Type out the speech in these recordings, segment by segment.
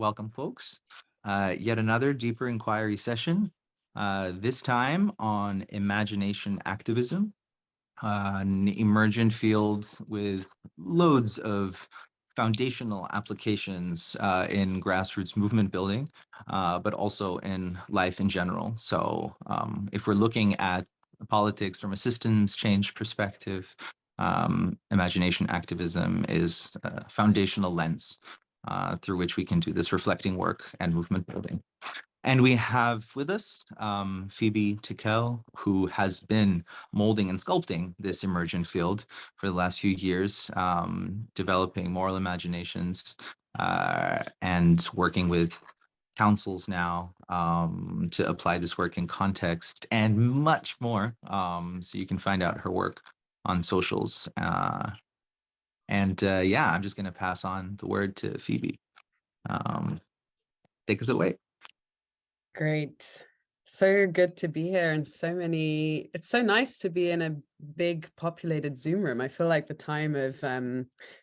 welcome folks. Yet another deeper inquiry session, this time on imagination activism, an emergent field with loads of foundational applications in grassroots movement building, but also in life in general. So if we're looking at politics from a systems change perspective, imagination activism is a foundational lens through which we can do this reflecting work and movement building. And we have with us Phoebe Tickell, who has been molding and sculpting this emergent field for the last few years, developing moral imaginations and working with councils now to apply this work in context and much more. So you can find out her work on socials. Yeah, I'm just going to pass on the word to Phoebe. Take us away. Great. So good to be here, and it's so nice to be in a big populated Zoom room. I feel like the time of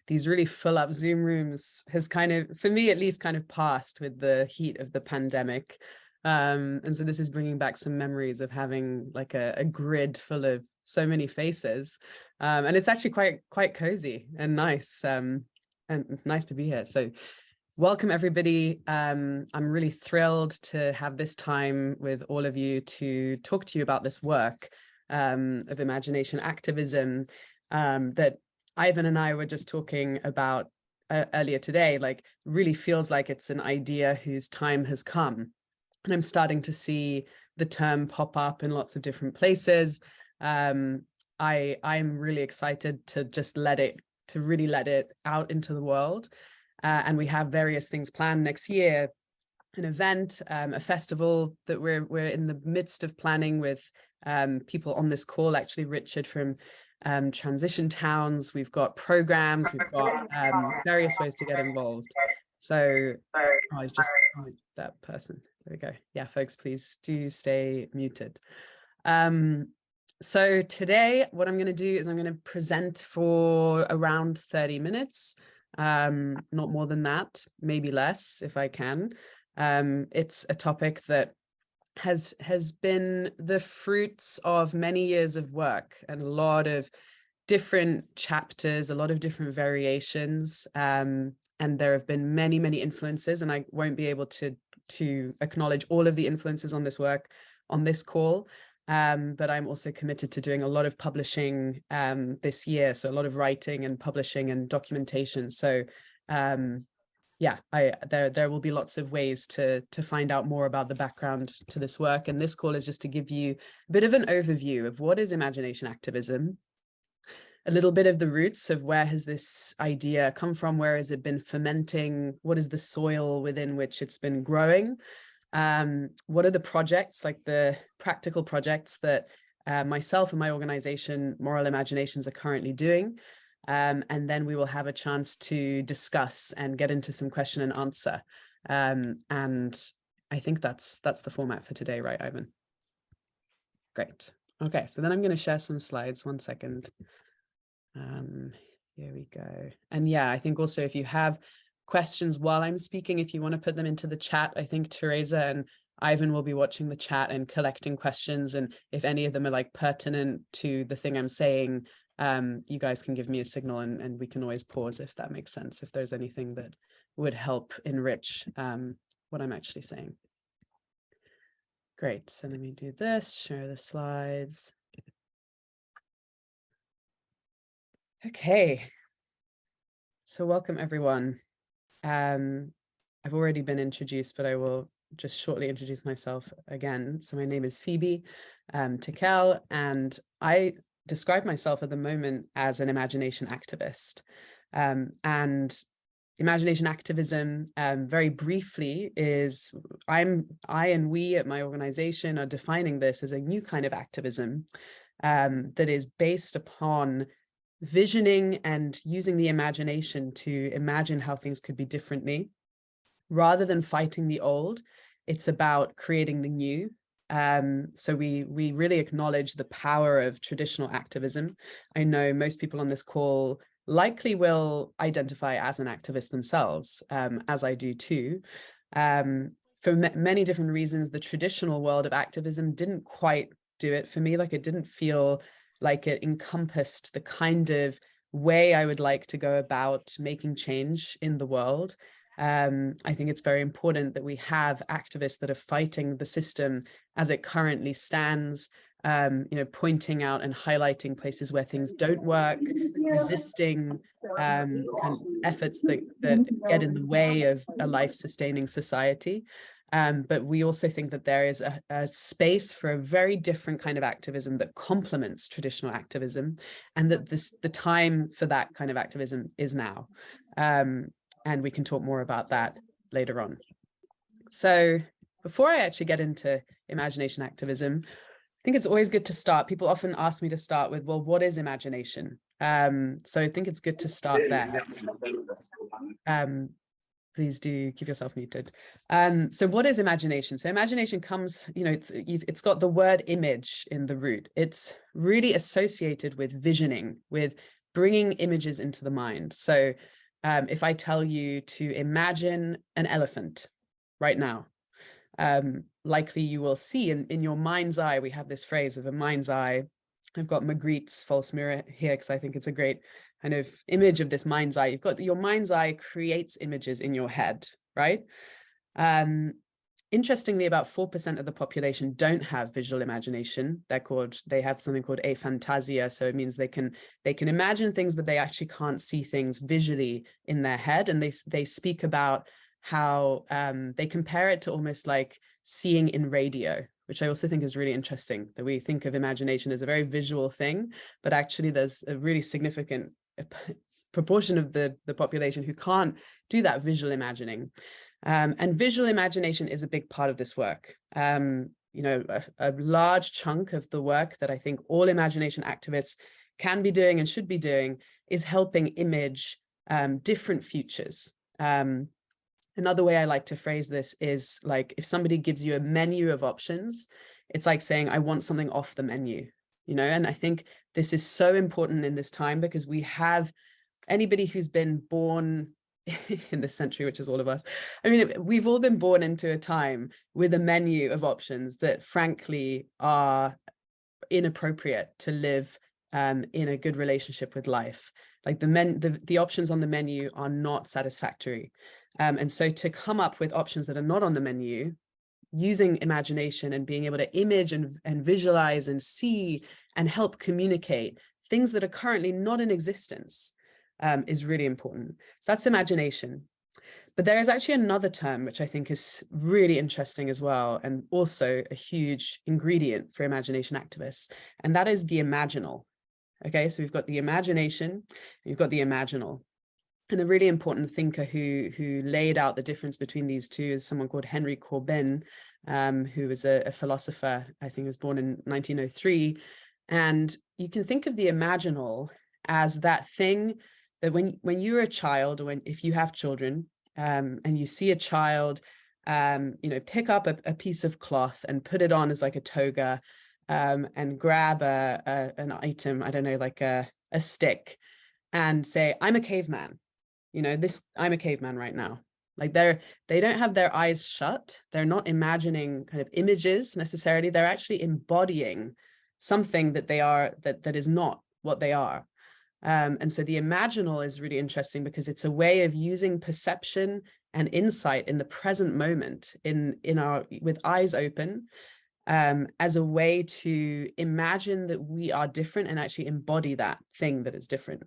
these really full up Zoom rooms has kind of, for me at least, kind of passed with the heat of the pandemic. And so this is bringing back some memories of having like a grid full of so many faces. And it's actually quite cozy and nice to be here. So welcome, everybody. I'm really thrilled to have this time with all of you to talk to you about this work of imagination activism that Ivan and I were just talking about earlier today. Like, really feels like it's an idea whose time has come. And I'm starting to see the term pop up in lots of different places. I'm really excited to really let it out into the world. And we have various things planned next year, an event, a festival that we're in the midst of planning with people on this call, actually Richard from Transition Towns. We've got programs, we've got various ways to get involved. So I just that person. There we go. Yeah, folks, please do stay muted. So today, what I'm going to do is I'm going to present for around 30 minutes. Not more than that, maybe less if I can. It's a topic that has been the fruits of many years of work and a lot of different chapters, a lot of different variations, and there have been many influences, and I won't be able to acknowledge all of the influences on this work on this call. But I'm also committed to doing a lot of publishing this year. So a lot of writing and publishing and documentation. So yeah, there will be lots of ways to find out more about the background to this work. And this call is just to give you a bit of an overview of what is imagination activism, a little bit of the roots of where has this idea come from, where has it been fermenting, what is the soil within which it's been growing. What are the projects, like the practical projects that myself and my organization, Moral Imaginations, are currently doing. And then we will have a chance to discuss and get into some question and answer. And I think that's the format for today, right, Ivan? Great. Okay, so then I'm going to share some slides. 1 second. Here we go. And yeah, I think also if you have questions while I'm speaking, if you want to put them into the chat, I think Teresa and Ivan will be watching the chat and collecting questions. And if any of them are like pertinent to the thing I'm saying, you guys can give me a signal and we can always pause if that makes sense, if there's anything that would help enrich what I'm actually saying. Great, so let me do this, share the slides. Okay, so welcome everyone. I've already been introduced, but I will just shortly introduce myself again. So my name is Phoebe Tickell, and I describe myself at the moment as an imagination activist. And imagination activism, very briefly, is I and we at my organization are defining this as a new kind of activism that is based upon visioning and using the imagination to imagine how things could be differently. Rather than fighting the old, it's about creating the new. So we really acknowledge the power of traditional activism. I know most people on this call likely will identify as an activist themselves, as I do too. For many different reasons, the traditional world of activism didn't quite do it for me. Like, it didn't feel like it encompassed the kind of way I would like to go about making change in the world. I think it's very important that we have activists that are fighting the system as it currently stands, pointing out and highlighting places where things don't work, resisting kind of efforts that get in the way of a life-sustaining society. But we also think that there is a space for a very different kind of activism that complements traditional activism, and that the time for that kind of activism is now. And we can talk more about that later on. So before I actually get into imagination activism, I think it's always good to start. People often ask me to start with, well, what is imagination? So I think it's good to start there. Please do keep yourself muted. So what is imagination? So imagination comes, it's got the word image in the root. It's really associated with visioning, with bringing images into the mind. So if I tell you to imagine an elephant right now, likely you will see in your mind's eye, we have this phrase of a mind's eye. I've got Magritte's false mirror here because I think it's a great kind of image of this mind's eye. You've got your mind's eye creates images in your head, right? Interestingly, about 4% of the population don't have visual imagination. They have something called aphantasia. So it means they can imagine things, but they actually can't see things visually in their head. And they speak about how they compare it to almost like seeing in radio, which I also think is really interesting, that we think of imagination as a very visual thing, but actually there's a really significant proportion of the population who can't do that visual imagining. And visual imagination is a big part of this work. A large chunk of the work that I think all imagination activists can be doing and should be doing is helping image different futures. Another way I like to phrase this is like, if somebody gives you a menu of options, it's like saying, I want something off the menu, and I think this is so important in this time, because we have anybody who's been born in this century, which is all of us. I mean, we've all been born into a time with a menu of options that frankly are inappropriate to live in a good relationship with life. Like the options on the menu are not satisfactory. And so to come up with options that are not on the menu, using imagination and being able to image and visualize and see and help communicate things that are currently not in existence is really important. So that's imagination. But there is actually another term which I think is really interesting as well, and also a huge ingredient for imagination activists, and that is the imaginal. Okay, so we've got the imagination, you've got the imaginal. And a really important thinker who laid out the difference between these two is someone called Henry Corbin, who was a philosopher, I think was born in 1903. And you can think of the imaginal as that thing that when you're a child, or if you have children, and you see a child, pick up a piece of cloth and put it on as like a toga, and grab an item, I don't know, like a stick, and say, I'm a caveman. I'm a caveman right now. Like they don't have their eyes shut. They're not imagining kind of images necessarily. They're actually embodying something that they are, that is not what they are. And so the imaginal is really interesting because it's a way of using perception and insight in the present moment with eyes open, as a way to imagine that we are different and actually embody that thing that is different.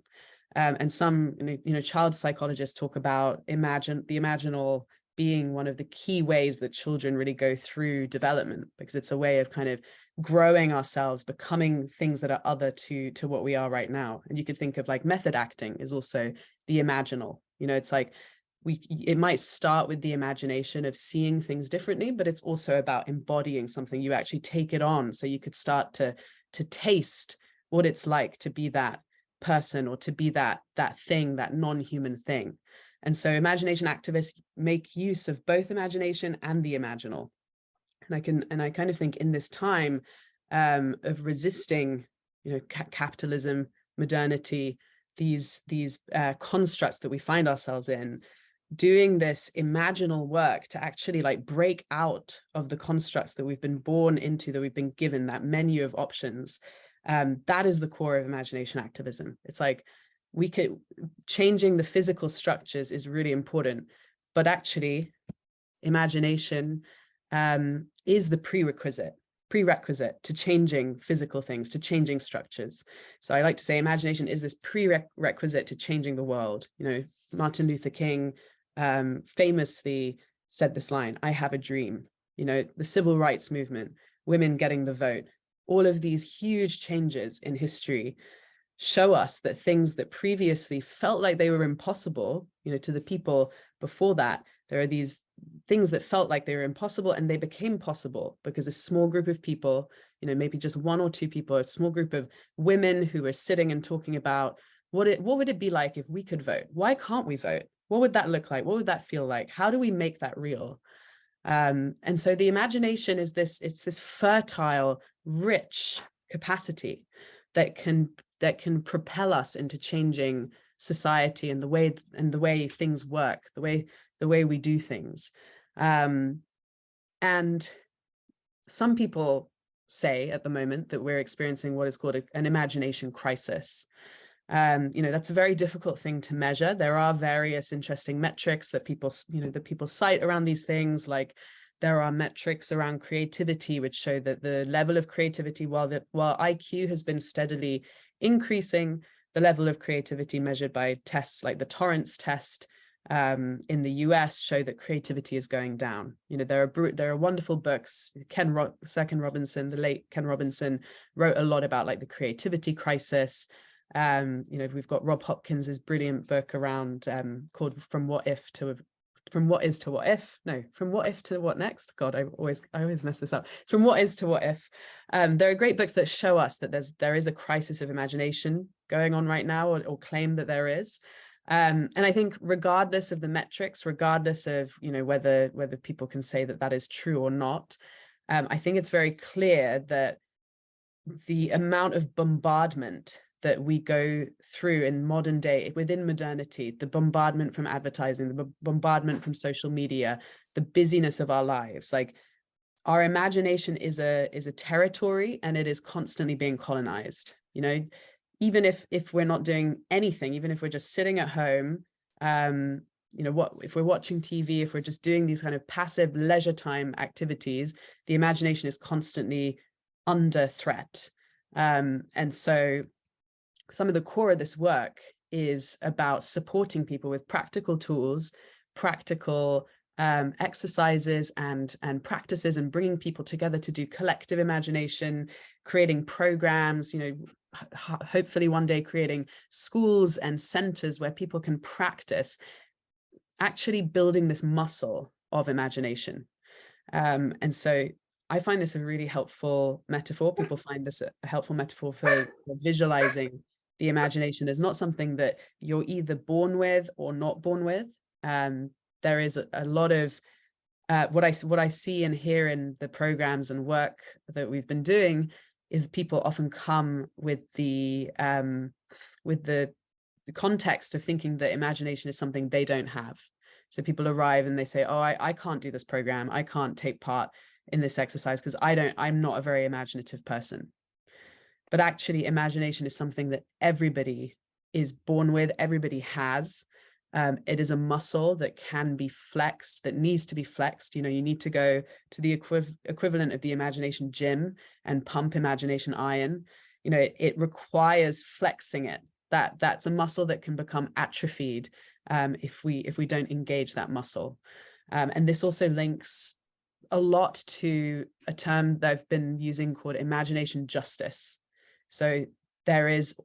And some, child psychologists talk about the imaginal being one of the key ways that children really go through development, because it's a way of kind of growing ourselves, becoming things that are other to what we are right now. And you could think of like method acting is also the imaginal. It's like it might start with the imagination of seeing things differently, but it's also about embodying something. You actually take it on, so you could start to taste what it's like to be that person, or to be that thing, that non-human thing. And so imagination activists make use of both imagination and the imaginal. And I kind of think in this time of resisting, capitalism, modernity, these constructs that we find ourselves in, doing this imaginal work to actually like break out of the constructs that we've been born into, that we've been given, that menu of options, that is the core of imagination activism. It's like changing the physical structures is really important, but actually imagination is the prerequisite to changing physical things, to changing structures. So I like to say imagination is this prerequisite to changing the world. You know, Martin Luther King famously said this line, "I have a dream." You know, the civil rights movement, women getting the vote, all of these huge changes in history show us that things that previously felt like they were impossible, you know, to the people before that, there are these things that felt like they were impossible, and they became possible because a small group of people, you know, maybe just one or two people, a small group of women who were sitting and talking about what would it be like if we could vote? Why can't we vote? What would that look like? What would that feel like? How do we make that real? And so the imagination is it's this fertile, rich capacity that can propel us into changing society and the way things work, the way we do things. And some people say at the moment that we're experiencing what is called an imagination crisis. You know, that's a very difficult thing to measure. There are various interesting metrics that people cite around these things. Like there are metrics around creativity, which show that the level of creativity, while IQ has been steadily increasing, the level of creativity measured by tests like the Torrance test in the US show that creativity is going down. You know, there are wonderful books. Sir Ken Robinson, the late Ken Robinson, wrote a lot about like the creativity crisis. You know, we've got Rob Hopkins's brilliant book around called From What If to What Next. God, I always mess this up. It's From What Is to What If. There are great books that show us that there is a crisis of imagination going on right now, or claim that there is. And I think regardless of the metrics, regardless of, you know, whether people can say that that is true or not, I think it's very clear that the amount of bombardment that we go through in modern day, within modernity, the bombardment from advertising, the bombardment from social media, the busyness of our lives, like our imagination is a territory, and it is constantly being colonized. You know, even if we're not doing anything, even if we're just sitting at home, you know, if we're watching TV, if we're just doing these kind of passive leisure time activities, the imagination is constantly under threat. And so some of the core of this work is about supporting people with practical tools, practical exercises and practices, and bringing people together to do collective imagination, creating programs, you know, hopefully one day creating schools and centers where people can practice actually building this muscle of imagination. And so I find this a really helpful metaphor. People find this a helpful metaphor for visualizing the imagination as not something that you're either born with or not born with. There is a lot of what I see and hear in the programs and work that we've been doing is people often come with the context of thinking that imagination is something they don't have. So people arrive and they say, "Oh, I can't do this program. I can't take part in this exercise because I'm not a very imaginative person." But actually, imagination is something that everybody is born with, everybody has. It is a muscle that can be flexed, that needs to be flexed. You know, you need to go to the equivalent of the imagination gym and pump imagination iron. You know, it requires flexing it. That's a muscle that can become atrophied if we don't engage that muscle. And this also links a lot to a term that I've been using called imagination justice. So there is,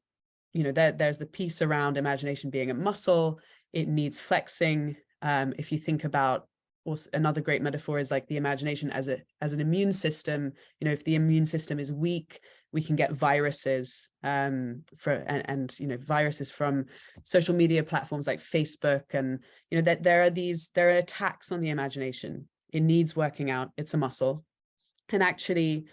you know, there's the piece around imagination being a muscle. It needs flexing. If you think about, also another great metaphor is like the imagination as an immune system. You know, if the immune system is weak, we can get viruses and you know, viruses from social media platforms like Facebook, and you know that there are attacks on the imagination. It needs working out. It's a muscle. And actually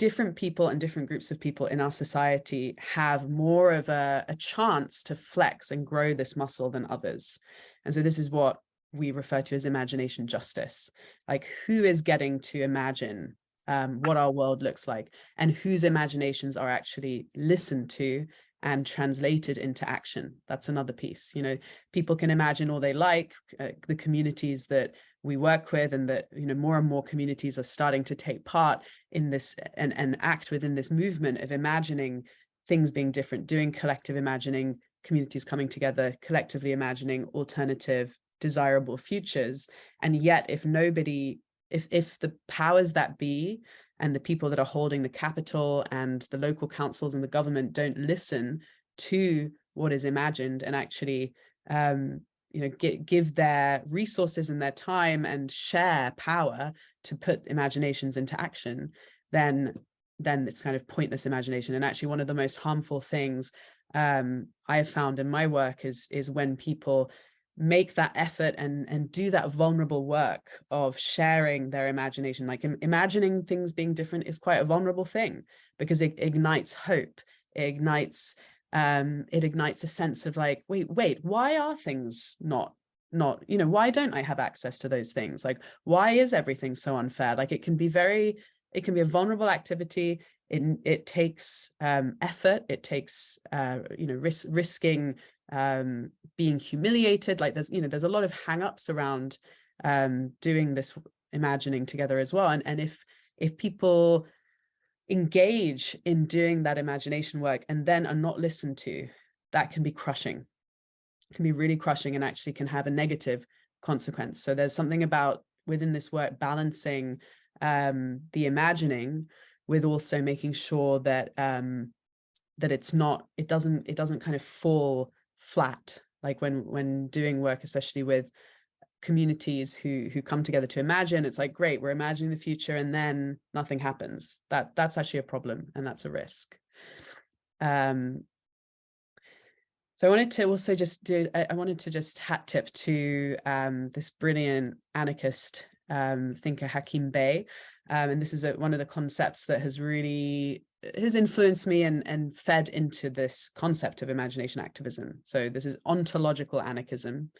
different people and different groups of people in our society have more of a chance to flex and grow this muscle than others. And so this is what we refer to as imagination justice. Like, who is getting to imagine what our world looks like, and whose imaginations are actually listened to and translated into action. That's another piece. You know, people can imagine all they like, the communities that we work with, and that, you know, more and more communities are starting to take part in this and act within this movement of imagining things being different, doing collective imagining, communities coming together, collectively imagining alternative, desirable futures. And yet, if the powers that be and the people that are holding the capital and the local councils and the government don't listen to what is imagined and actually give their resources and their time and share power to put imaginations into action, then it's kind of pointless imagination. And actually, one of the most harmful things I have found in my work is when people make that effort and do that vulnerable work of sharing their imagination. Like, imagining things being different is quite a vulnerable thing, because it ignites hope. It ignites a sense of like, wait, why are things not, you know, why don't I have access to those things? Like, why is everything so unfair? Like, it can be a vulnerable activity. It takes effort. It takes risking being humiliated. Like, there's a lot of hang-ups around doing this imagining together as well. And if people engage in doing that imagination work and then are not listened to, that can be crushing. It can be really crushing, and actually can have a negative consequence. So there's something about, within this work, balancing the imagining with also making sure that it doesn't kind of fall flat. Like, when doing work, especially with communities who come together to imagine, it's like, great, we're imagining the future and then nothing happens. That's actually a problem, and that's a risk. So I wanted to just hat tip to this brilliant anarchist thinker, Hakim Bey. And this is one of the concepts that has influenced me and fed into this concept of imagination activism. So this is ontological anarchism.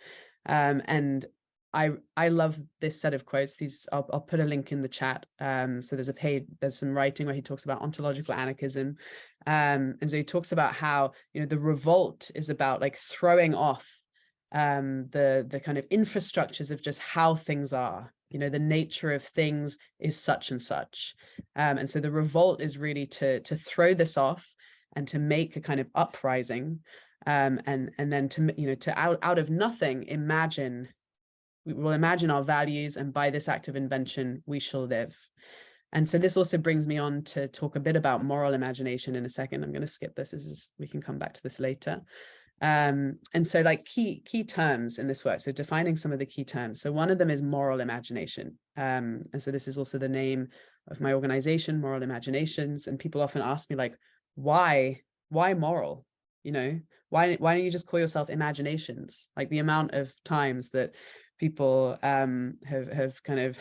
And I love this set of quotes. I'll put a link in the chat. So there's some writing where he talks about ontological anarchism. And so he talks about how, you know, the revolt is about like throwing off the kind of infrastructures of just how things are. You know, the nature of things is such and such. And so the revolt is really to throw this off and to make a kind of uprising, and then to out of nothing we will imagine our values, and by this act of invention we shall live. And so this also brings me on to talk a bit about moral imagination in a second. I'm going to skip this. We can come back to this later. And so, like, key terms in this work, so defining some of the key terms. So one of them is moral imagination. And so this is also the name of my organization, Moral Imaginations. And people often ask me, like, why moral? You know, why don't you just call yourself imaginations? Like, the amount of times that people have kind of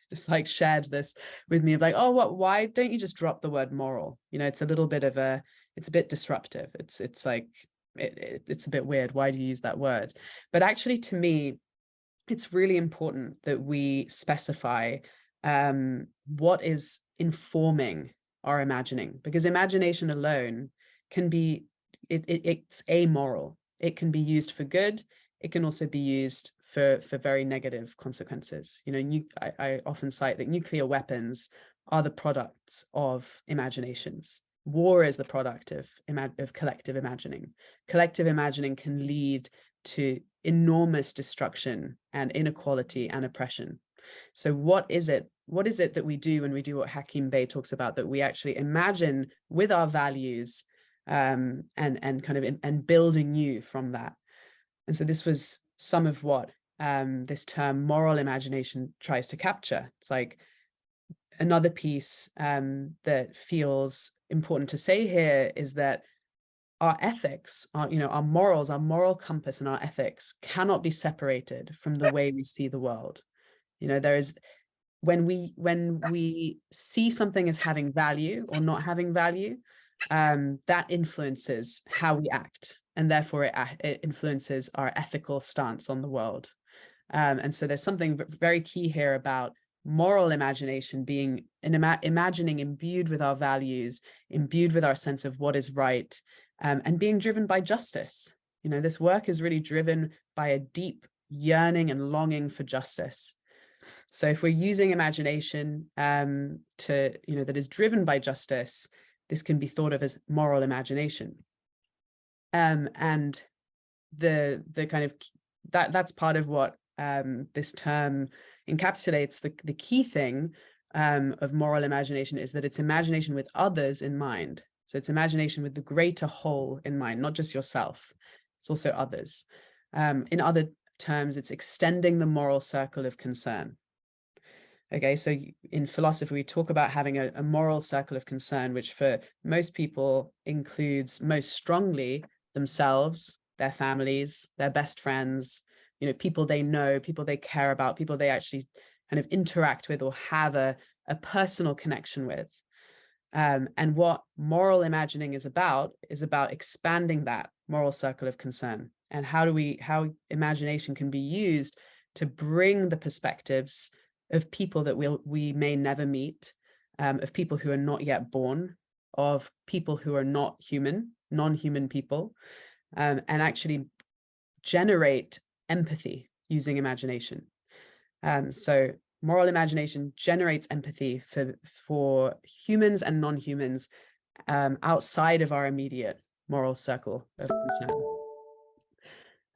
just like shared this with me of like, oh, why don't you just drop the word moral? You know, it's a bit disruptive. It's like, it's a bit weird. Why do you use that word? But actually, to me, it's really important that we specify what is informing our imagining, because imagination alone can be, it's amoral. It can be used for good. It can also be used for very negative consequences. You know, I often cite that nuclear weapons are the products of imaginations. War is the product of collective imagining. Collective imagining can lead to enormous destruction and inequality and oppression. So what is it that we do when we do what Hakim Bey talks about, that we actually imagine with our values, and building new from that? And so this was some of what this term moral imagination tries to capture. It's like, another piece that feels important to say here is that our ethics, our morals, our moral compass and our ethics cannot be separated from the way we see the world. You know, when we see something as having value or not having value, that influences how we act, and therefore it influences our ethical stance on the world. And so there's something very key here about moral imagination being an imagining imbued with our values, imbued with our sense of what is right, and being driven by justice. You know, this work is really driven by a deep yearning and longing for justice. So if we're using imagination that is driven by justice, this can be thought of as moral imagination. And the kind of that's part of what this term encapsulates. The key thing of moral imagination is that it's imagination with others in mind. So it's imagination with the greater whole in mind, not just yourself. It's also others. In other terms, it's extending the moral circle of concern. Okay, so in philosophy, we talk about having a moral circle of concern, which for most people includes most strongly themselves, their families, their best friends, you know, people they know, people they care about, people they actually kind of interact with or have a personal connection with. And what moral imagining is about expanding that moral circle of concern, and how imagination can be used to bring the perspectives of people that we may never meet, of people who are not yet born, of people who are not human, non-human people, and actually generate empathy using imagination. So moral imagination generates empathy for humans and non-humans outside of our immediate moral circle of concern.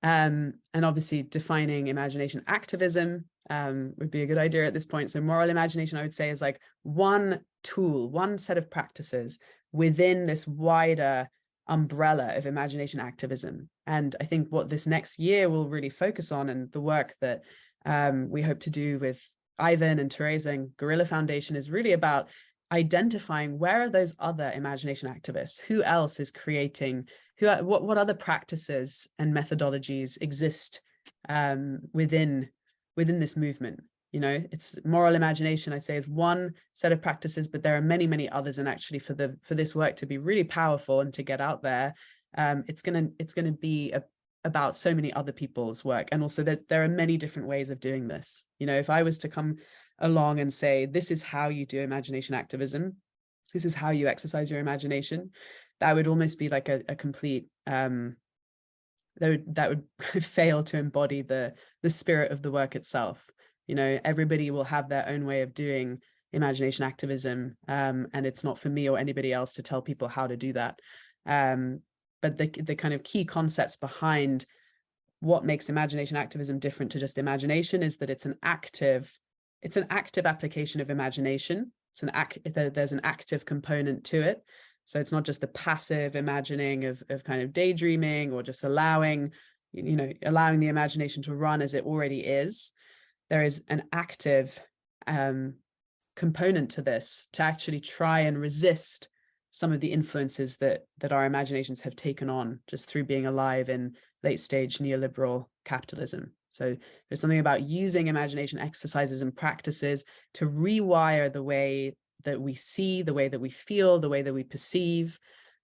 And obviously defining imagination activism would be a good idea at this point. So moral imagination, I would say, is like one tool, one set of practices within this wider umbrella of imagination activism. And I think what this next year will really focus on, and the work that we hope to do with Ivan and Teresa and Gorilla Foundation, is really about identifying where are those other imagination activists, who else is creating, what other practices and methodologies exist within this movement. You know, it's moral imagination, I'd say, is one set of practices, but there are many, many others. And actually for this work to be really powerful and to get out there, it's gonna be about so many other people's work. And also that there are many different ways of doing this. You know, if I was to come along and say, this is how you do imagination activism, this is how you exercise your imagination, that would almost be like a complete that would fail to embody the spirit of the work itself. You know, everybody will have their own way of doing imagination activism, and it's not for me or anybody else to tell people how to do that. But the kind of key concepts behind what makes imagination activism different to just imagination is that it's an active application of imagination. There's an active component to it. So it's not just the passive imagining of kind of daydreaming or just allowing the imagination to run as it already is. There is an active component to this, to actually try and resist some of the influences that our imaginations have taken on just through being alive in late stage neoliberal capitalism. So there's something about using imagination exercises and practices to rewire the way that we see, the way that we feel, the way that we perceive.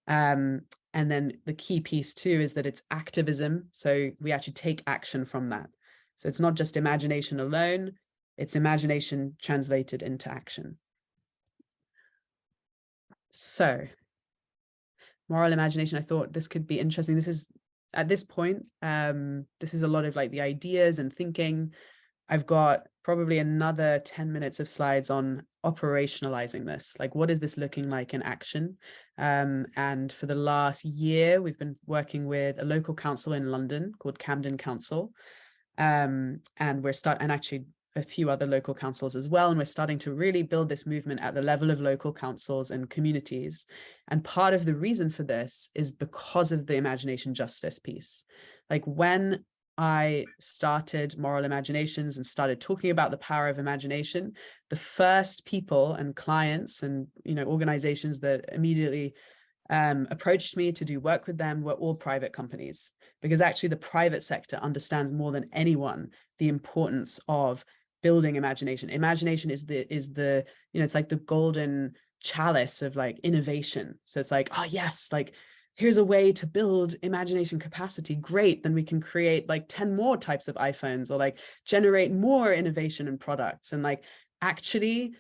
And then the key piece too is that it's activism. So we actually take action from that. So it's not just imagination alone, it's imagination translated into action. So moral imagination, I thought this could be interesting. This is, at this point, this is a lot of like the ideas and thinking. I've got probably another 10 minutes of slides on operationalizing this. Like, what is this looking like in action? And for the last year, we've been working with a local council in London called Camden Council. And actually a few other local councils as well. And we're starting to really build this movement at the level of local councils and communities. And part of the reason for this is because of the imagination justice piece. Like, when I started Moral Imaginations and started talking about the power of imagination, the first people and clients and organizations that immediately approached me to do work with them were all private companies, because actually the private sector understands more than anyone the importance of building imagination. Imagination is the, you know, it's like the golden chalice of like innovation. So it's like, oh yes, like here's a way to build imagination capacity. Great. Then we can create like 10 more types of iPhones, or like generate more innovation and products. And like, actually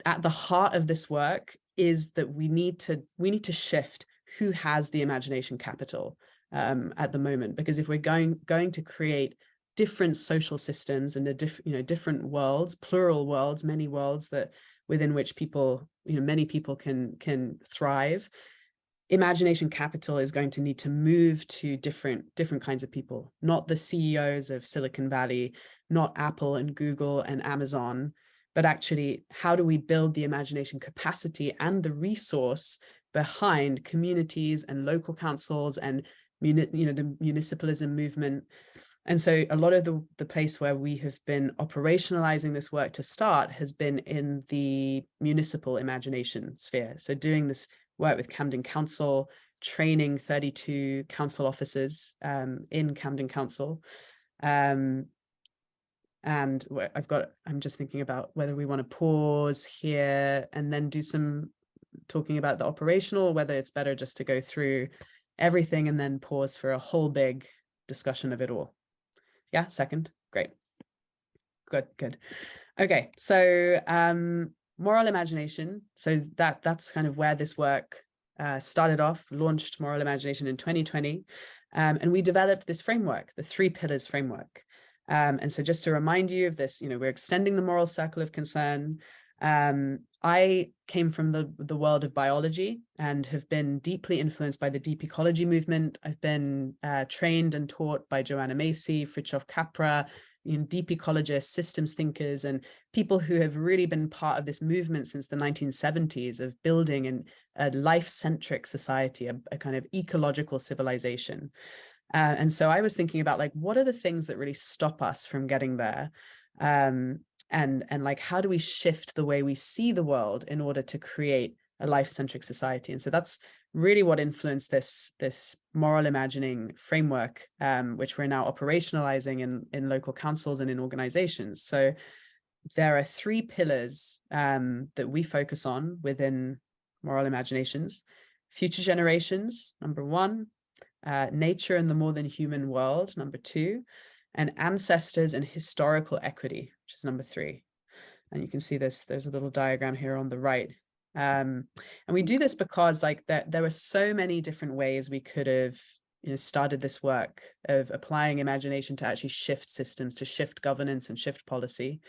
at the heart of this work is that we need to shift who has the imagination capital at the moment. Because if we're going to create different social systems and different worlds, plural worlds, many worlds that within which people, many people can thrive, imagination capital is going to need to move to different kinds of people, not the CEOs of Silicon Valley, not Apple and Google and Amazon, but actually, how do we build the imagination capacity and the resource behind communities and local councils and the municipalism movement? And so a lot of the place where we have been operationalizing this work to start has been in the municipal imagination sphere. So doing this work with Camden Council, training 32 council officers in Camden Council. And I'm just thinking about whether we want to pause here and then do some talking about the operational, or whether it's better just to go through everything and then pause for a whole big discussion of it all. Yeah, second. Great. Good. Okay, so moral imagination. So that's kind of where this work started off, launched Moral Imagination in 2020. And we developed this framework, the 3 pillars framework. And so just to remind you of this, we're extending the moral circle of concern. I came from the world of biology and have been deeply influenced by the deep ecology movement. I've been trained and taught by Joanna Macy, Fritjof Capra, deep ecologists, systems thinkers, and people who have really been part of this movement since the 1970s of building a life-centric society, a kind of ecological civilization. And so I was thinking about like, what are the things that really stop us from getting there? And like, how do we shift the way we see the world in order to create a life-centric society? And so that's really what influenced this moral imagining framework, which we're now operationalizing in local councils and in organizations. So there are 3 pillars that we focus on within moral imaginations: future generations, number 1, nature and the more than human world, number 2, and ancestors and historical equity, which is number 3. And you can see this, there's a little diagram here on the right. And we do this because like there were so many different ways we could have started this work of applying imagination to actually shift systems, to shift governance and shift policy.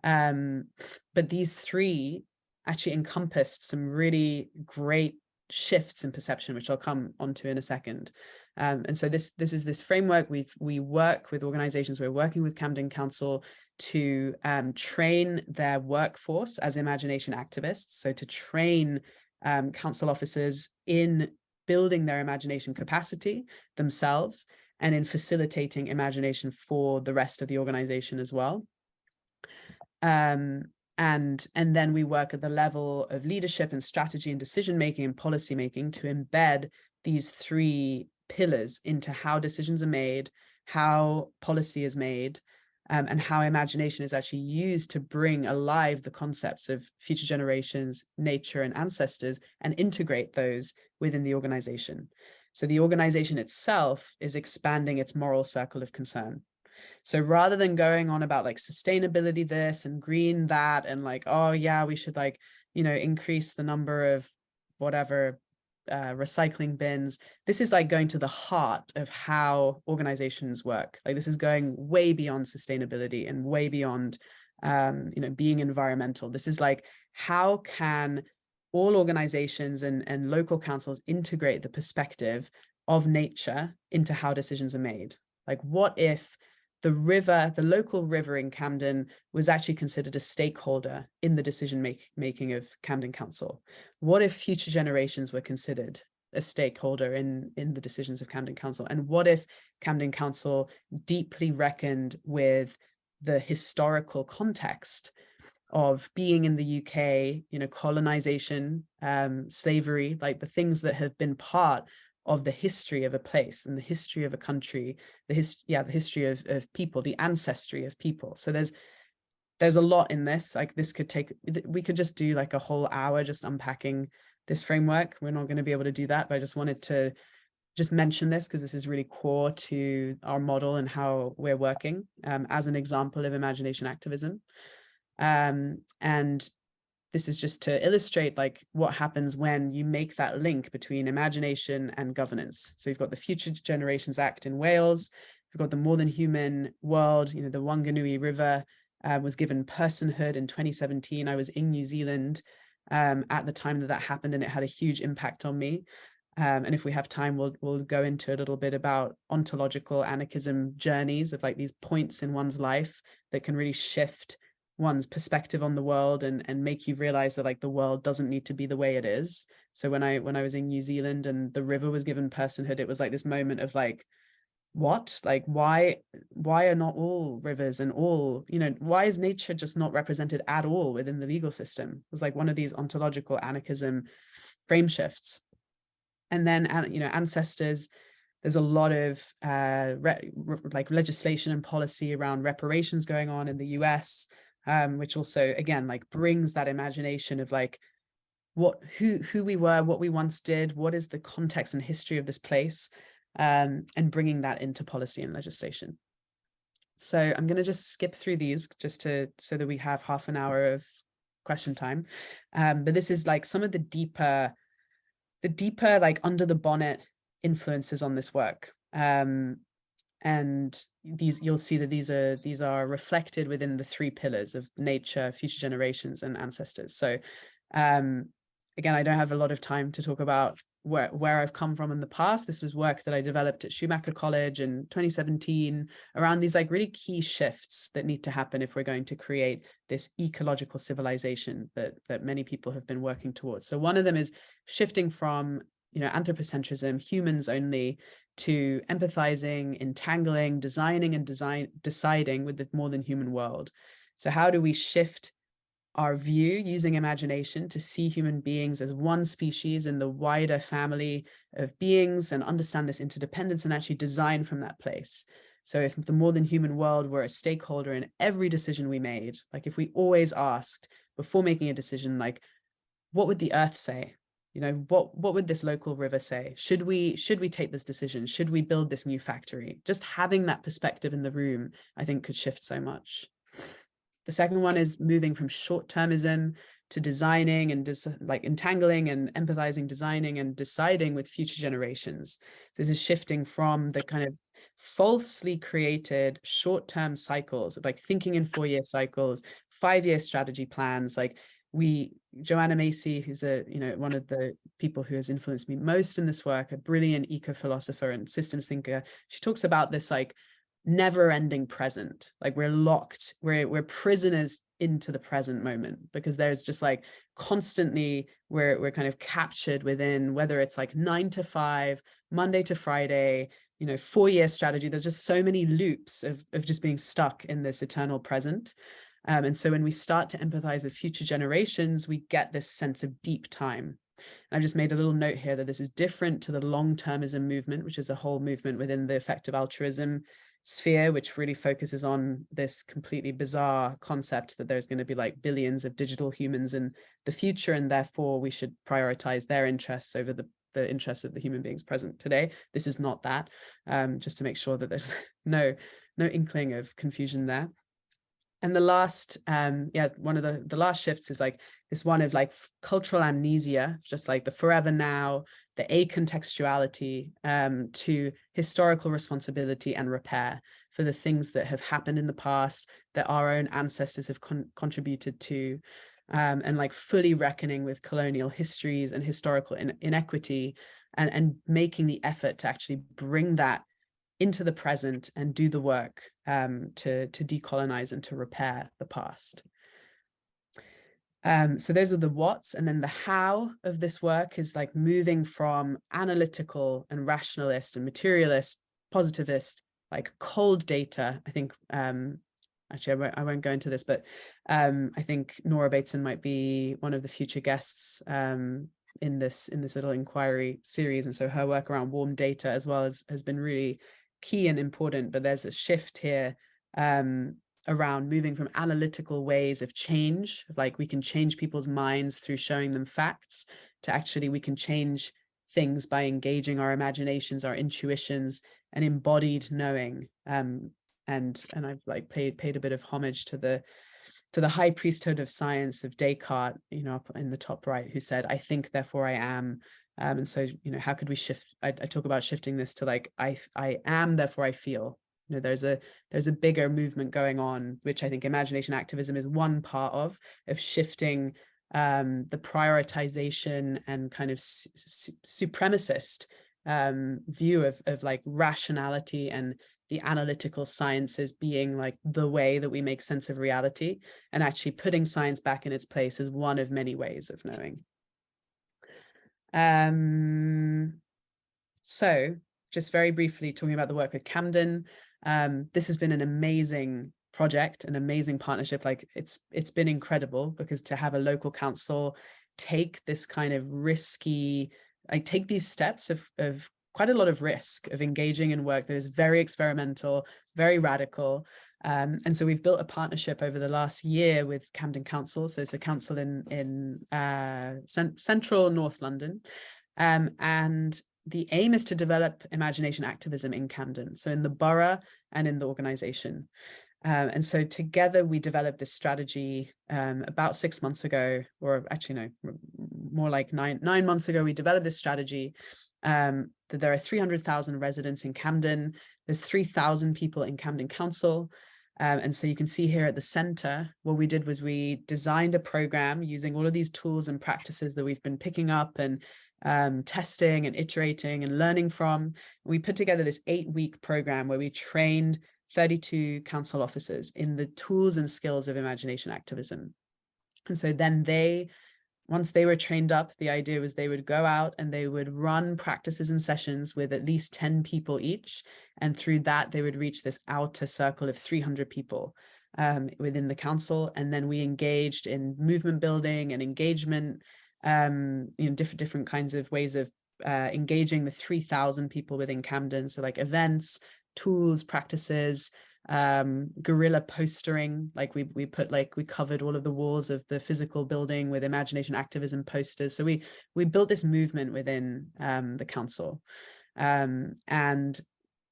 But these 3 actually encompassed some really great shifts in perception, which I'll come onto in a second. And so this is this framework. We work with organizations. We're working with Camden Council to train their workforce as imagination activists. So to train council officers in building their imagination capacity themselves and in facilitating imagination for the rest of the organization as well. And then we work at the level of leadership and strategy and decision making and policy making to embed these 3 pillars into how decisions are made, how policy is made, and how imagination is actually used to bring alive the concepts of future generations, nature, and ancestors, and integrate those within the organization. So the organization itself is expanding its moral circle of concern. So rather than going on about like sustainability this and green that, and like, oh yeah, we should like, increase the number of whatever recycling bins, this is like going to the heart of how organizations work. Like this is going way beyond sustainability and way beyond being environmental. This is like, how can all organizations and local councils integrate the perspective of nature into how decisions are made? Like, what if the local river in Camden was actually considered a stakeholder in the decision making of Camden Council? What if future generations were considered a stakeholder in the decisions of Camden Council? And what if Camden Council deeply reckoned with the historical context of being in the UK, colonization, slavery, like the things that have been part of the history of a place and the history of a country, the history of people, the ancestry of people. So there's there's a lot in this. Like this could take, we could just do like a whole hour just unpacking this framework. We're not going to be able to do that, but I just wanted to just mention this because this is really core to our model and how we're working, as an example of imagination activism. And this is just to illustrate like what happens when you make that link between imagination and governance. So you've got the Future Generations Act in Wales, we've got the More Than Human world, you know, the Wanganui River was given personhood in 2017. I was in New Zealand at the time that happened, and it had a huge impact on me. And if we have time, we'll go into a little bit about ontological anarchism journeys of like these points in one's life that can really shift one's perspective on the world and make you realize that like the world doesn't need to be the way it is. So when I was in New Zealand and the river was given personhood, it was like this moment of like, what? Like why are not all rivers and all, you know, why is nature just not represented at all within the legal system? It was like one of these ontological anarchism frame shifts. And then, you know, ancestors, there's a lot of like legislation and policy around reparations going on in the US, which also, again, like brings that imagination of like who we were, what we once did, what is the context and history of this place, and bringing that into policy and legislation. So I'm going to just skip through these just so that we have half an hour of question time. But this is like some of the deeper like under the bonnet influences on this work. And these, you'll see that these are reflected within the three pillars of nature, future generations, and ancestors. So again, I don't have a lot of time to talk about where I've come from in the past. This was work that I developed at Schumacher College in 2017 around these like really key shifts that need to happen if we're going to create this ecological civilization that many people have been working towards. So one of them is shifting from, you know, anthropocentrism, humans only, to empathizing, entangling, designing, and deciding with the more than human world. So how do we shift our view using imagination to see human beings as one species in the wider family of beings and understand this interdependence and actually design from that place? So if the more than human world were a stakeholder in every decision we made, like if we always asked before making a decision, like, what would the earth say? You know, what would this local river say? Should we take this decision? Should we build this new factory? Just having that perspective in the room, I think, could shift so much. The second one is moving from short-termism to designing and like entangling and empathizing, designing and deciding with future generations. This is shifting from the kind of falsely created short-term cycles of like thinking in 4-year cycles, 5-year strategy plans. Like Joanna Macy, who's one of the people who has influenced me most in this work, a brilliant eco-philosopher and systems thinker. She talks about this like never-ending present. Like we're locked, we're prisoners into the present moment, because there's just like constantly we're kind of captured within, whether it's like 9 to 5, Monday to Friday, 4-year strategy. There's just so many loops of just being stuck in this eternal present. And so when we start to empathize with future generations, we get this sense of deep time. And I've just made a little note here that this is different to the long-termism movement, which is a whole movement within the effective altruism sphere, which really focuses on this completely bizarre concept that there's going to be like billions of digital humans in the future, and therefore we should prioritize their interests over the interests of the human beings present today. This is not that, just to make sure that there's no inkling of confusion there. And the last, one of the last shifts is like this one of like cultural amnesia, just like the forever now, the acontextuality, to historical responsibility and repair for the things that have happened in the past that our own ancestors have contributed to, and like fully reckoning with colonial histories and historical inequity, and making the effort to actually bring that into the present and do the work to decolonize and to repair the past. So those are the what's, and then the how of this work is like moving from analytical and rationalist and materialist, positivist, like cold data. I think, actually, I won't go into this, but I think Nora Bateson might be one of the future guests in this little inquiry series. And so her work around warm data as well has been really key and important. But there's a shift here around moving from analytical ways of change, like we can change people's minds through showing them facts, to actually we can change things by engaging our imaginations, our intuitions, and embodied knowing. And I've like paid a bit of homage to the high priesthood of science of Descartes, up in the top right, who said, "I think, therefore I am." And so, how could we shift? I talk about shifting this to like, I am, therefore I feel. There's a bigger movement going on, which I think imagination activism is one part of shifting the prioritization and kind of supremacist view of like rationality and the analytical sciences being like the way that we make sense of reality, and actually putting science back in its place as one of many ways of knowing. So just very briefly talking about the work with Camden, this has been an amazing project, an amazing partnership. Like it's been incredible, because to have a local council take this kind of risky, like take these steps of quite a lot of risk of engaging in work that is very experimental, very radical. And so we've built a partnership over the last year with Camden Council. So it's a council in central North London. And the aim is to develop imagination activism in Camden, so in the borough and in the organization. And so together we developed this strategy about 6 months ago, or actually no, more like nine months ago. We developed this strategy that there are 300,000 residents in Camden. There's 3,000 people in Camden Council. And so you can see here at the center, what we did was we designed a program using all of these tools and practices that we've been picking up and testing and iterating and learning from. We put together this 8-week program where we trained 32 council officers in the tools and skills of imagination activism. And so then once they were trained up, the idea was they would go out and they would run practices and sessions with at least 10 people each. And through that, they would reach this outer circle of 300 people within the council. And then we engaged in movement building and engagement, different kinds of ways of engaging the 3,000 people within Camden. So like events, tools, practices, guerrilla postering. Like we covered all of the walls of the physical building with imagination activism posters. So we built this movement within the council. And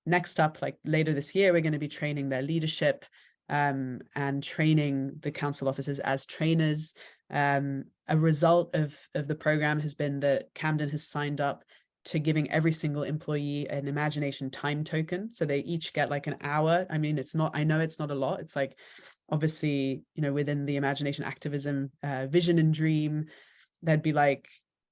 next up, like later this year, we're going to be training their leadership and training the council officers as trainers. A result of the program has been that Camden has signed up to giving every single employee an imagination time token. So they each get like an hour. I mean, I know it's not a lot. It's like, obviously, within the imagination activism vision and dream, there'd be like,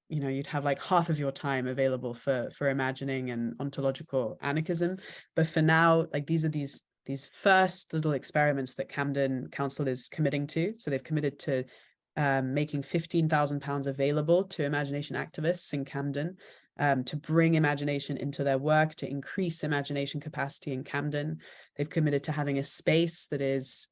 you'd have like half of your time available for imagining and ontological anarchism. But for now, like these are these first little experiments that Camden Council is committing to. So they've committed to making £15,000 available to imagination activists in Camden, to bring imagination into their work, to increase imagination capacity in Camden. They've committed to having a space that is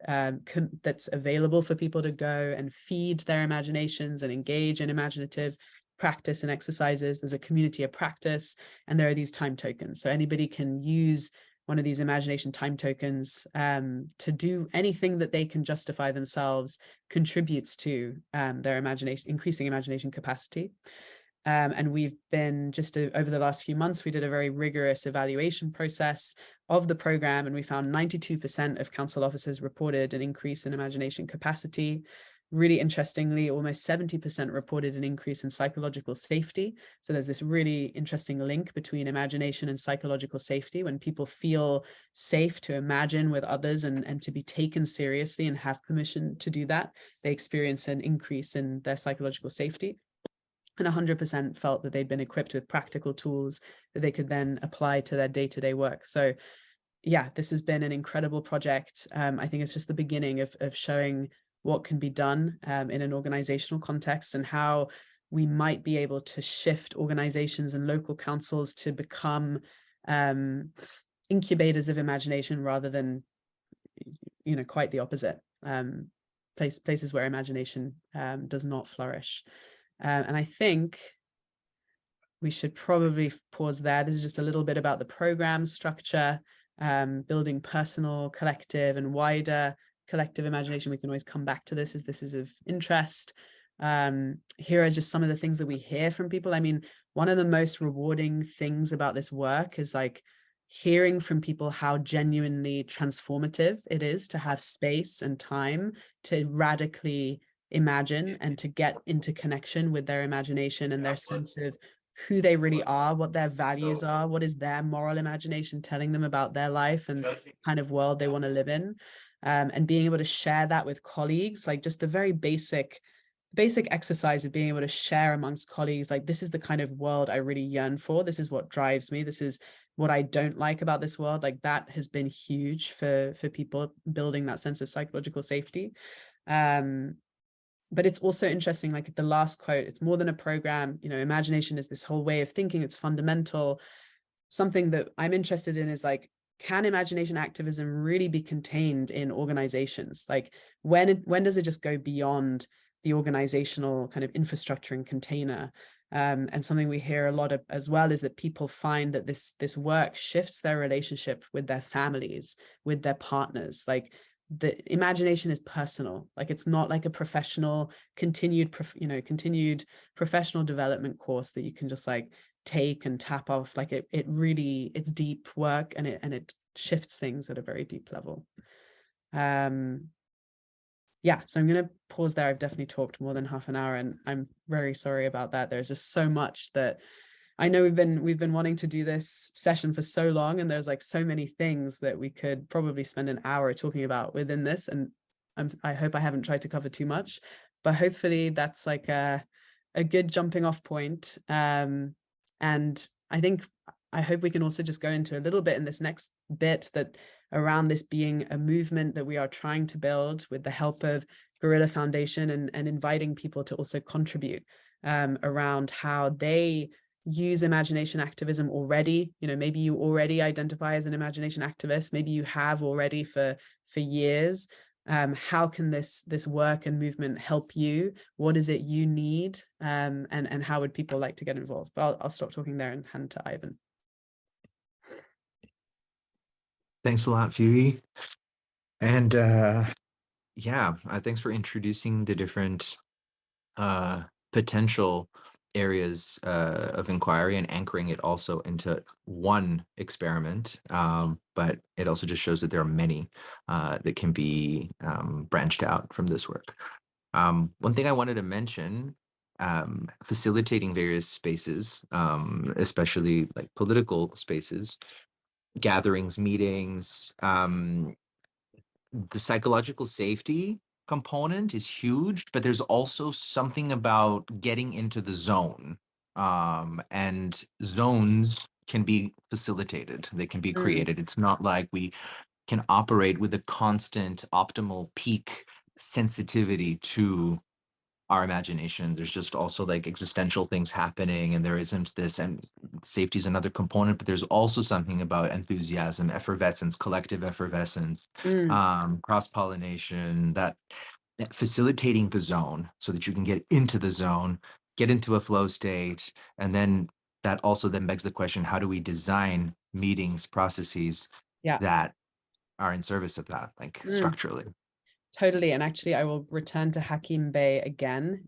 that's available for people to go and feed their imaginations and engage in imaginative practice and exercises. There's a community of practice, and there are these time tokens. So anybody can use one of these imagination time tokens to do anything that they can justify themselves contributes to their imagination, increasing imagination capacity. And we've been over the last few months, we did a very rigorous evaluation process of the program, and we found 92% of council officers reported an increase in imagination capacity. Really interestingly, almost 70% reported an increase in psychological safety. So there's this really interesting link between imagination and psychological safety. When people feel safe to imagine with others and to be taken seriously and have permission to do that, they experience an increase in their psychological safety. And 100% felt that they'd been equipped with practical tools that they could then apply to their day-to-day work. So yeah, this has been an incredible project. I think it's just the beginning of showing what can be done in an organizational context, and how we might be able to shift organizations and local councils to become incubators of imagination rather than, quite the opposite, places where imagination does not flourish. And I think we should probably pause there. This is just a little bit about the program structure, building personal, collective, and wider collective imagination. We can always come back to this if this is of interest. Here are just some of the things that we hear from people. I mean, one of the most rewarding things about this work is like hearing from people how genuinely transformative it is to have space and time to radically imagine and to get into connection with their imagination and their sense of who they really are, what their values are, what is their moral imagination telling them about their life and kind of world they want to live in. And being able to share that with colleagues, like just the very basic exercise of being able to share amongst colleagues, like, this is the kind of world I really yearn for. This is what drives me. This is what I don't like about this world. Like, that has been huge for people building that sense of psychological safety. But it's also interesting, like the last quote, it's more than a program, you know, imagination is this whole way of thinking, it's fundamental. Something that I'm interested in is like, can imagination activism really be contained in organizations? Like, when does it just go beyond the organizational kind of infrastructure and container? And something we hear a lot of as well is that people find that this work shifts their relationship with their families, with their partners. Like, the imagination is personal. Like, it's not like a professional continued professional development course that you can just like take and tap off. Like, it really, it's deep work, and it shifts things at a very deep level. Yeah, so I'm going to pause there. I've definitely talked more than half an hour, and I'm very sorry about that. There's just so much that I know we've been wanting to do this session for so long, and there's like so many things that we could probably spend an hour talking about within this. And I hope I haven't tried to cover too much, but hopefully that's like a good jumping off point. And I hope we can also just go into a little bit in this next bit that around this being a movement that we are trying to build with the help of Gorilla Foundation, and inviting people to also contribute around how they use imagination activism already. You know, maybe you already identify as an imagination activist, maybe you have already for years. How can this work and movement help you? What is it you need? And how would people like to get involved? But I'll stop talking there and hand to Ivan. Thanks a lot, Phoebe. And yeah, thanks for introducing the different potential areas of inquiry and anchoring it also into one experiment. But it also just shows that there are many that can be branched out from this work. One thing I wanted to mention, facilitating various spaces, especially like political spaces, gatherings, meetings, the psychological safety component is huge, but there's also something about getting into the zone. And zones can be facilitated, they can be created. It's not like we can operate with a constant optimal peak sensitivity to our imagination. There's just also like existential things happening, and there isn't this, and safety is another component, but there's also something about enthusiasm, effervescence, collective effervescence, cross-pollination, that facilitating the zone so that you can get into the zone, get into a flow state. And then that also then begs the question, how do we design meetings, processes that are in service of that, like structurally? Totally. And actually, I will return to Hakim Bey again.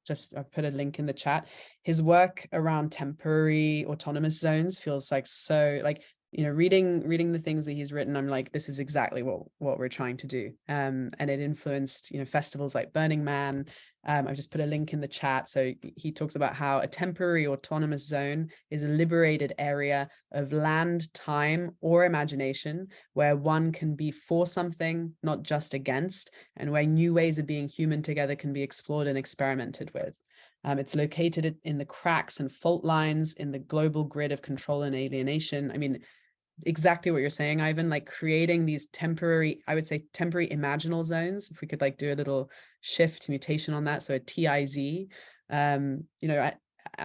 Just I've put a link in the chat. His work around temporary autonomous zones feels like so, like, you know, reading the things that he's written, I'm like, this is exactly what we're trying to do. And it influenced, you know, festivals like Burning Man. I've just put a link in the chat. So he talks about how a temporary autonomous zone is a liberated area of land, time, or imagination where one can be for something, not just against, and where new ways of being human together can be explored and experimented with. It's located in the cracks and fault lines in the global grid of control and alienation. I mean, exactly what you're saying, Ivan, like creating these temporary, I would say temporary imaginal zones, if we could like do a little shift mutation on that. So a TIZ, you know,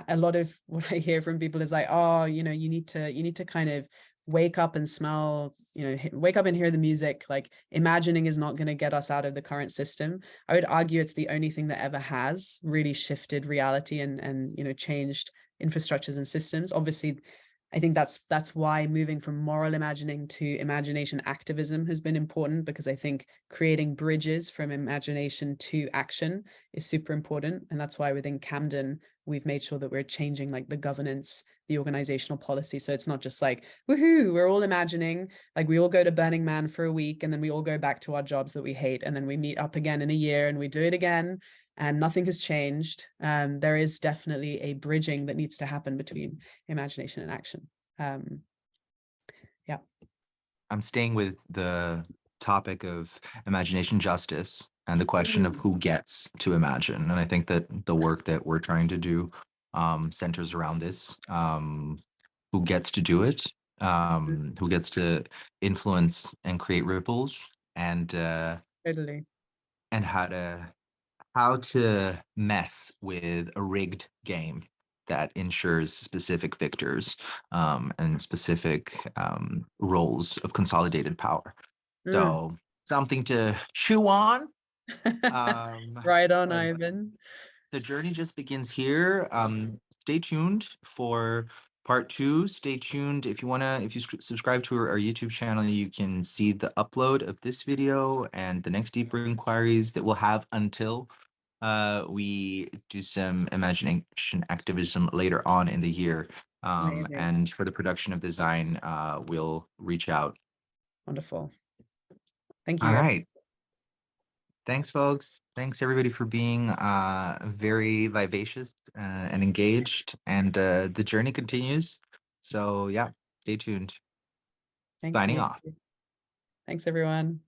a lot of what I hear from people is like, oh, you know, you need to kind of wake up and smell, you know, wake up and hear the music. Like, imagining is not going to get us out of the current system. I would argue it's the only thing that ever has really shifted reality and you know, changed infrastructures and systems. Obviously, I think that's why moving from moral imagining to imagination activism has been important, because I think creating bridges from imagination to action is super important. And that's why within Camden, we've made sure that we're changing like the governance, the organizational policy. So it's not just like, woohoo, we're all imagining, like we all go to Burning Man for a week and then we all go back to our jobs that we hate. And then we meet up again in a year and we do it again and nothing has changed. There is definitely a bridging that needs to happen between imagination and action. Yeah. I'm staying with the topic of imagination justice and the question of who gets to imagine. And I think that the work that we're trying to do centers around this, who gets to do it, who gets to influence and create ripples, Totally. and how to mess with a rigged game that ensures specific victors, and specific roles of consolidated power. Mm. So something to chew on. Right on, But Ivan. the journey just begins here. Stay tuned for part two. Stay tuned if you wanna. If you subscribe to our YouTube channel, you can see the upload of this video and the next deeper inquiries that we'll have until we do some imagination activism later on in the year. Amazing. And for the production of design, we'll reach out. Wonderful. Thank All you. right. Thanks, folks. Thanks, everybody, for being very vivacious and engaged. And the journey continues. So, yeah, stay tuned. Thank Signing you. off. Thanks, everyone.